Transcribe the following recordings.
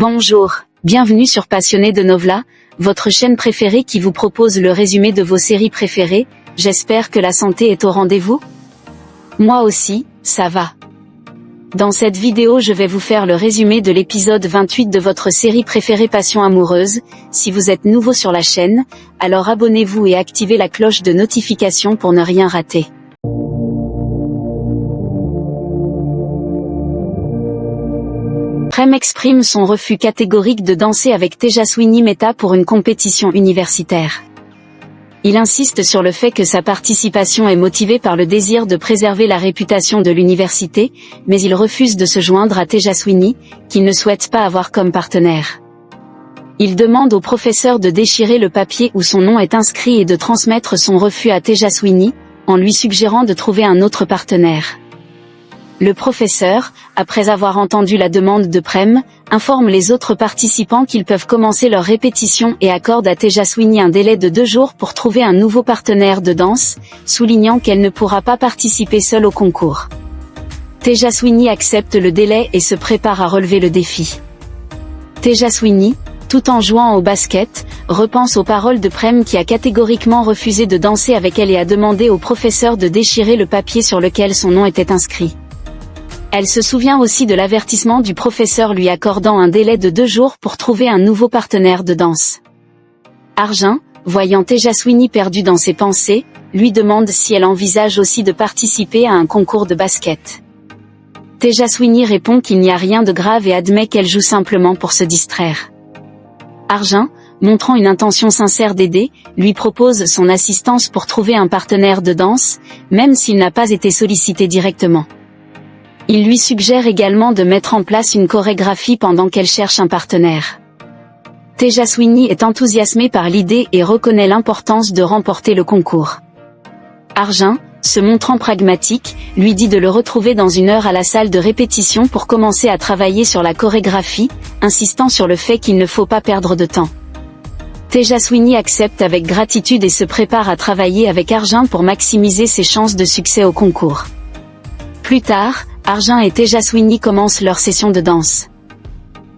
Bonjour, bienvenue sur Passionné de Novela, votre chaîne préférée qui vous propose le résumé de vos séries préférées. J'espère que la santé est au rendez-vous. Moi aussi, ça va. Dans cette vidéo je vais vous faire le résumé de l'épisode 28 de votre série préférée Passion amoureuse. Si vous êtes nouveau sur la chaîne, alors abonnez-vous et activez la cloche de notification pour ne rien rater. Prem exprime son refus catégorique de danser avec Tejaswini Mehta pour une compétition universitaire. Il insiste sur le fait que sa participation est motivée par le désir de préserver la réputation de l'université, mais il refuse de se joindre à Tejaswini, qu'il ne souhaite pas avoir comme partenaire. Il demande au professeur de déchirer le papier où son nom est inscrit et de transmettre son refus à Tejaswini, en lui suggérant de trouver un autre partenaire. Le professeur, après avoir entendu la demande de Prem, informe les autres participants qu'ils peuvent commencer leur répétition et accorde à Tejaswini un délai de 2 jours pour trouver un nouveau partenaire de danse, soulignant qu'elle ne pourra pas participer seule au concours. Tejaswini accepte le délai et se prépare à relever le défi. Tejaswini, tout en jouant au basket, repense aux paroles de Prem qui a catégoriquement refusé de danser avec elle et a demandé au professeur de déchirer le papier sur lequel son nom était inscrit. Elle se souvient aussi de l'avertissement du professeur lui accordant un délai de 2 jours pour trouver un nouveau partenaire de danse. Arjun, voyant Tejaswini perdue dans ses pensées, lui demande si elle envisage aussi de participer à un concours de basket. Tejaswini répond qu'il n'y a rien de grave et admet qu'elle joue simplement pour se distraire. Arjun, montrant une intention sincère d'aider, lui propose son assistance pour trouver un partenaire de danse, même s'il n'a pas été sollicité directement. Il lui suggère également de mettre en place une chorégraphie pendant qu'elle cherche un partenaire. Tejaswini est enthousiasmée par l'idée et reconnaît l'importance de remporter le concours. Arjun, se montrant pragmatique, lui dit de le retrouver dans 1 heure à la salle de répétition pour commencer à travailler sur la chorégraphie, insistant sur le fait qu'il ne faut pas perdre de temps. Tejaswini accepte avec gratitude et se prépare à travailler avec Arjun pour maximiser ses chances de succès au concours. Plus tard, Arjun et Tejaswini commencent leur session de danse.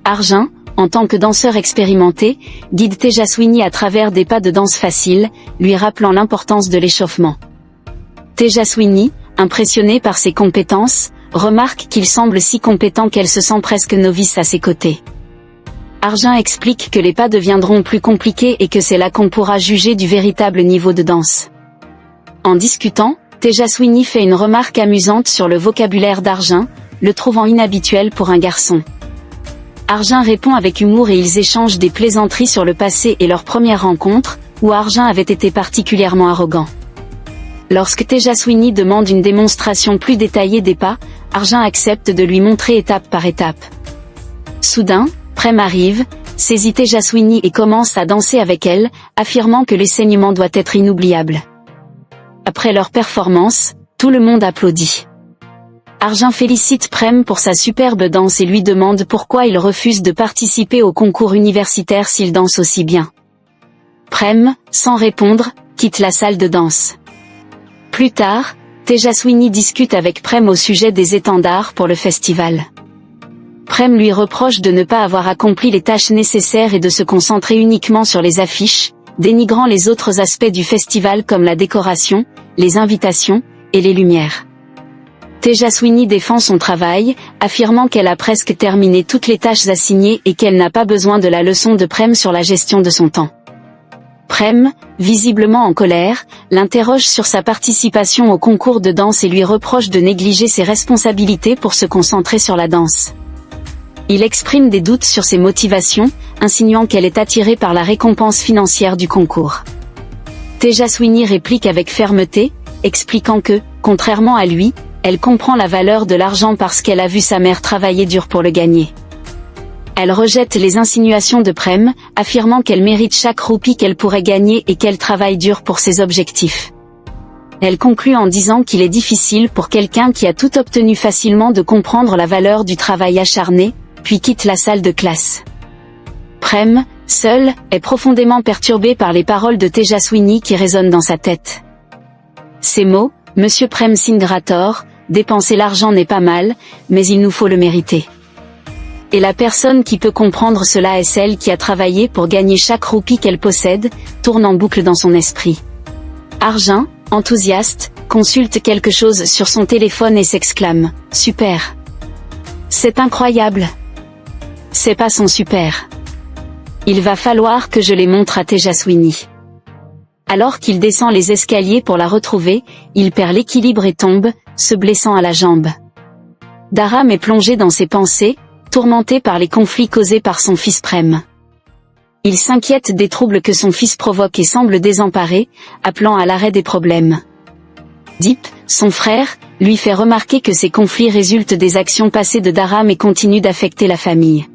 Arjun, en tant que danseur expérimenté, guide Tejaswini à travers des pas de danse faciles, lui rappelant l'importance de l'échauffement. Tejaswini, impressionnée par ses compétences, remarque qu'il semble si compétent qu'elle se sent presque novice à ses côtés. Arjun explique que les pas deviendront plus compliqués et que c'est là qu'on pourra juger du véritable niveau de danse. En discutant, Tejaswini fait une remarque amusante sur le vocabulaire d'Arjun, le trouvant inhabituel pour un garçon. Arjun répond avec humour et ils échangent des plaisanteries sur le passé et leur première rencontre, où Arjun avait été particulièrement arrogant. Lorsque Tejaswini demande une démonstration plus détaillée des pas, Arjun accepte de lui montrer étape par étape. Soudain, Prem arrive, saisit Tejaswini et commence à danser avec elle, affirmant que l'enseignement doit être inoubliable. Après leur performance, tout le monde applaudit. Arjun félicite Prem pour sa superbe danse et lui demande pourquoi il refuse de participer au concours universitaire s'il danse aussi bien. Prem, sans répondre, quitte la salle de danse. Plus tard, Tejaswini discute avec Prem au sujet des étendards pour le festival. Prem lui reproche de ne pas avoir accompli les tâches nécessaires et de se concentrer uniquement sur les affiches, dénigrant les autres aspects du festival comme la décoration, les invitations, et les lumières. Tejaswini défend son travail, affirmant qu'elle a presque terminé toutes les tâches assignées et qu'elle n'a pas besoin de la leçon de Prem sur la gestion de son temps. Prem, visiblement en colère, l'interroge sur sa participation au concours de danse et lui reproche de négliger ses responsabilités pour se concentrer sur la danse. Il exprime des doutes sur ses motivations, insinuant qu'elle est attirée par la récompense financière du concours. Tejaswini réplique avec fermeté, expliquant que, contrairement à lui, elle comprend la valeur de l'argent parce qu'elle a vu sa mère travailler dur pour le gagner. Elle rejette les insinuations de Prem, affirmant qu'elle mérite chaque roupie qu'elle pourrait gagner et qu'elle travaille dur pour ses objectifs. Elle conclut en disant qu'il est difficile pour quelqu'un qui a tout obtenu facilement de comprendre la valeur du travail acharné, puis quitte la salle de classe. Prem, seule, est profondément perturbée par les paroles de Tejaswini qui résonnent dans sa tête. Ces mots, Monsieur Prem Singh Rathore, dépenser l'argent n'est pas mal, mais il nous faut le mériter. Et la personne qui peut comprendre cela est celle qui a travaillé pour gagner chaque roupie qu'elle possède, tourne en boucle dans son esprit. Arjun, enthousiaste, consulte quelque chose sur son téléphone et s'exclame « Super ! C'est incroyable ! C'est pas son super. Il va falloir que je les montre à Tejaswini. » Alors qu'il descend les escaliers pour la retrouver, il perd l'équilibre et tombe, se blessant à la jambe. Dharam est plongé dans ses pensées, tourmenté par les conflits causés par son fils Prem. Il s'inquiète des troubles que son fils provoque et semble désemparé, appelant à l'arrêt des problèmes. Deep, son frère, lui fait remarquer que ces conflits résultent des actions passées de Dharam et continuent d'affecter la famille.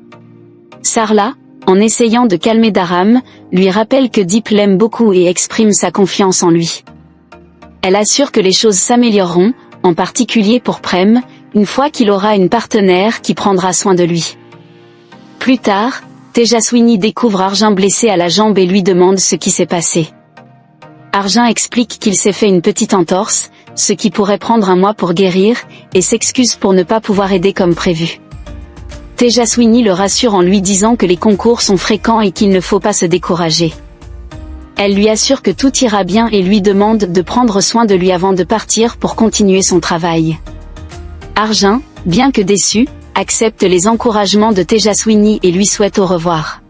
Sarla, en essayant de calmer Dharam, lui rappelle que Deep l'aime beaucoup et exprime sa confiance en lui. Elle assure que les choses s'amélioreront, en particulier pour Prem, une fois qu'il aura une partenaire qui prendra soin de lui. Plus tard, Tejaswini découvre Arjun blessé à la jambe et lui demande ce qui s'est passé. Arjun explique qu'il s'est fait une petite entorse, ce qui pourrait prendre un mois pour guérir, et s'excuse pour ne pas pouvoir aider comme prévu. Tejaswini le rassure en lui disant que les concours sont fréquents et qu'il ne faut pas se décourager. Elle lui assure que tout ira bien et lui demande de prendre soin de lui avant de partir pour continuer son travail. Arjun, bien que déçu, accepte les encouragements de Tejaswini et lui souhaite au revoir.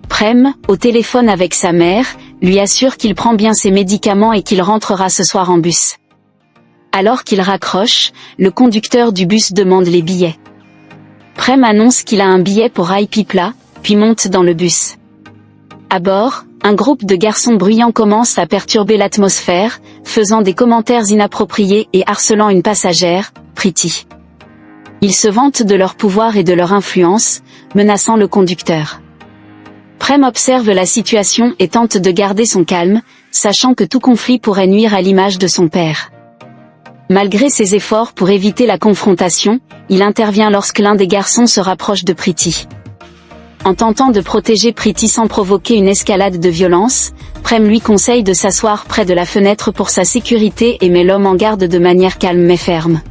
Prem, au téléphone avec sa mère, lui assure qu'il prend bien ses médicaments et qu'il rentrera ce soir en bus. Alors qu'il raccroche, le conducteur du bus demande les billets. Prem annonce qu'il a un billet pour Aipipla, puis monte dans le bus. À bord, un groupe de garçons bruyants commence à perturber l'atmosphère, faisant des commentaires inappropriés et harcelant une passagère, Preeti. Ils se vantent de leur pouvoir et de leur influence, menaçant le conducteur. Prem observe la situation et tente de garder son calme, sachant que tout conflit pourrait nuire à l'image de son père. Malgré ses efforts pour éviter la confrontation, il intervient lorsque l'un des garçons se rapproche de Preeti. En tentant de protéger Preeti sans provoquer une escalade de violence, Prem lui conseille de s'asseoir près de la fenêtre pour sa sécurité et met l'homme en garde de manière calme mais ferme.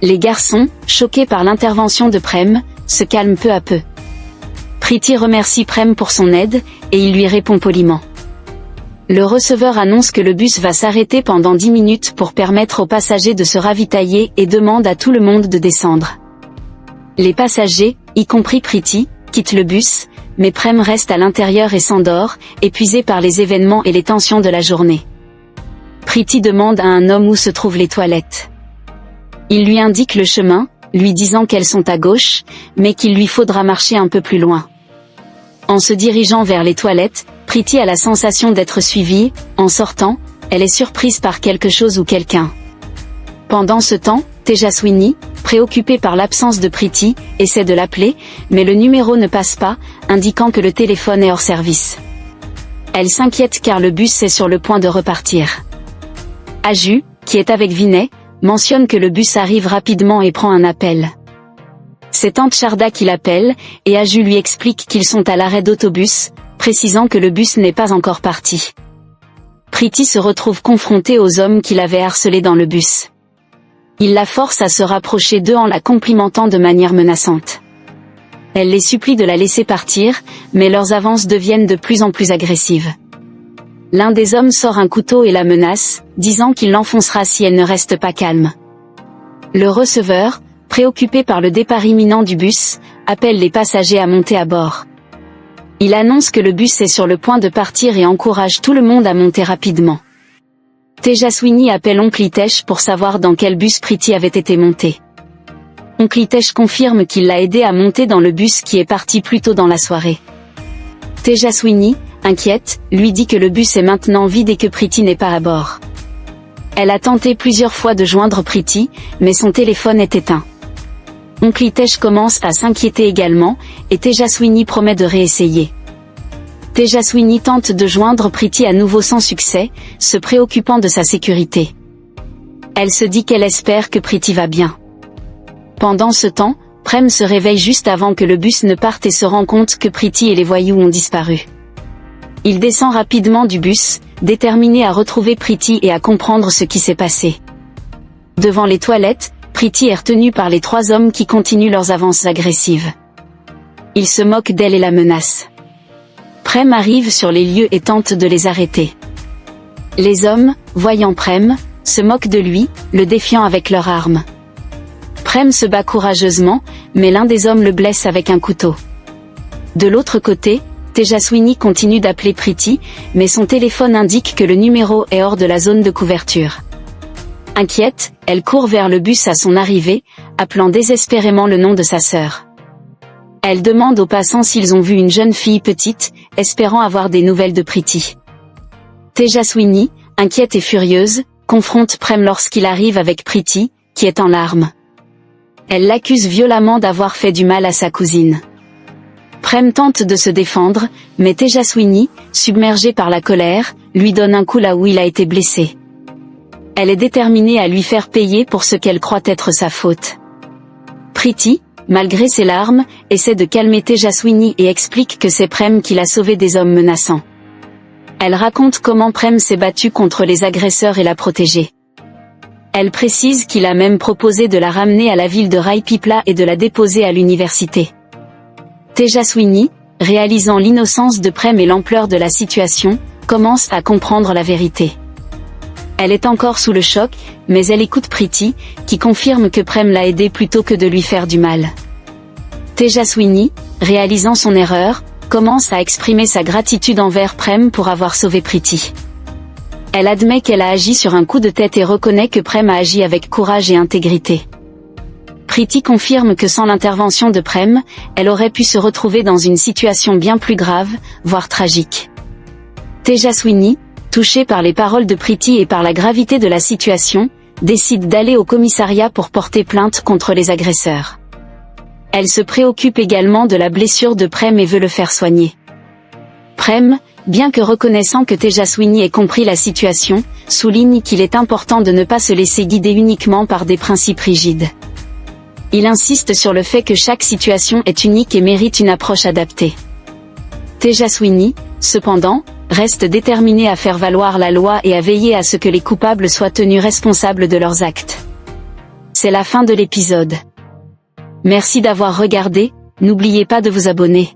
Les garçons, choqués par l'intervention de Prem, se calment peu à peu. Preeti remercie Prem pour son aide, et il lui répond poliment. Le receveur annonce que le bus va s'arrêter pendant 10 minutes pour permettre aux passagers de se ravitailler et demande à tout le monde de descendre. Les passagers, y compris Preeti, quittent le bus, mais Prem reste à l'intérieur et s'endort, épuisé par les événements et les tensions de la journée. Preeti demande à un homme où se trouvent les toilettes. Il lui indique le chemin, lui disant qu'elles sont à gauche, mais qu'il lui faudra marcher un peu plus loin. En se dirigeant vers les toilettes, Preeti a la sensation d'être suivie. En sortant, elle est surprise par quelque chose ou quelqu'un. Pendant ce temps, Tejaswini, préoccupé par l'absence de Preeti, essaie de l'appeler, mais le numéro ne passe pas, indiquant que le téléphone est hors service. Elle s'inquiète car le bus est sur le point de repartir. Aju, qui est avec Vinay, mentionne que le bus arrive rapidement et prend un appel. C'est Tante Sharda qui l'appelle, et Aju lui explique qu'ils sont à l'arrêt d'autobus, précisant que le bus n'est pas encore parti. Preeti se retrouve confrontée aux hommes qui l'avaient harcelée dans le bus. Il la force à se rapprocher d'eux en la complimentant de manière menaçante. Elle les supplie de la laisser partir, mais leurs avances deviennent de plus en plus agressives. L'un des hommes sort un couteau et la menace, disant qu'il l'enfoncera si elle ne reste pas calme. Le receveur, préoccupé par le départ imminent du bus, appelle les passagers à monter à bord. Il annonce que le bus est sur le point de partir et encourage tout le monde à monter rapidement. Tejaswini appelle Oncle Hitesh pour savoir dans quel bus Preeti avait été montée. Oncle Hitesh confirme qu'il l'a aidé à monter dans le bus qui est parti plus tôt dans la soirée. Tejaswini, inquiète, lui dit que le bus est maintenant vide et que Preeti n'est pas à bord. Elle a tenté plusieurs fois de joindre Preeti, mais son téléphone est éteint. Oncle Hitesh commence à s'inquiéter également, et Tejaswini promet de réessayer. Tejaswini tente de joindre Preeti à nouveau sans succès, se préoccupant de sa sécurité. Elle se dit qu'elle espère que Preeti va bien. Pendant ce temps, Prem se réveille juste avant que le bus ne parte et se rend compte que Preeti et les voyous ont disparu. Il descend rapidement du bus, déterminé à retrouver Preeti et à comprendre ce qui s'est passé. Devant les toilettes, Pretty est retenue par les 3 hommes qui continuent leurs avances agressives. Ils se moquent d'elle et la menacent. Prem arrive sur les lieux et tente de les arrêter. Les hommes, voyant Prem, se moquent de lui, le défiant avec leurs armes. Prem se bat courageusement, mais l'un des hommes le blesse avec un couteau. De l'autre côté, Tejaswini continue d'appeler Pretty, mais son téléphone indique que le numéro est hors de la zone de couverture. Inquiète, elle court vers le bus à son arrivée, appelant désespérément le nom de sa sœur. Elle demande aux passants s'ils ont vu une jeune fille petite, espérant avoir des nouvelles de Pretty. Tejaswini, inquiète et furieuse, confronte Prem lorsqu'il arrive avec Pretty, qui est en larmes. Elle l'accuse violemment d'avoir fait du mal à sa cousine. Prem tente de se défendre, mais Tejaswini, submergée par la colère, lui donne un coup là où il a été blessé. Elle est déterminée à lui faire payer pour ce qu'elle croit être sa faute. Pretty, malgré ses larmes, essaie de calmer Tejaswini et explique que c'est Prem qui l'a sauvée des hommes menaçants. Elle raconte comment Prem s'est battu contre les agresseurs et l'a protégée. Elle précise qu'il a même proposé de la ramener à la ville de Raipipla et de la déposer à l'université. Tejaswini, réalisant l'innocence de Prem et l'ampleur de la situation, commence à comprendre la vérité. Elle est encore sous le choc, mais elle écoute Pretty, qui confirme que Prem l'a aidée plutôt que de lui faire du mal. Tejaswini, réalisant son erreur, commence à exprimer sa gratitude envers Prem pour avoir sauvé Pretty. Elle admet qu'elle a agi sur un coup de tête et reconnaît que Prem a agi avec courage et intégrité. Pretty confirme que sans l'intervention de Prem, elle aurait pu se retrouver dans une situation bien plus grave, voire tragique. Tejaswini, touchée par les paroles de Pretty et par la gravité de la situation, décide d'aller au commissariat pour porter plainte contre les agresseurs. Elle se préoccupe également de la blessure de Prem et veut le faire soigner. Prem, bien que reconnaissant que Tejaswini ait compris la situation, souligne qu'il est important de ne pas se laisser guider uniquement par des principes rigides. Il insiste sur le fait que chaque situation est unique et mérite une approche adaptée. Tejaswini, cependant, reste déterminée à faire valoir la loi et à veiller à ce que les coupables soient tenus responsables de leurs actes. C'est la fin de l'épisode. Merci d'avoir regardé, n'oubliez pas de vous abonner.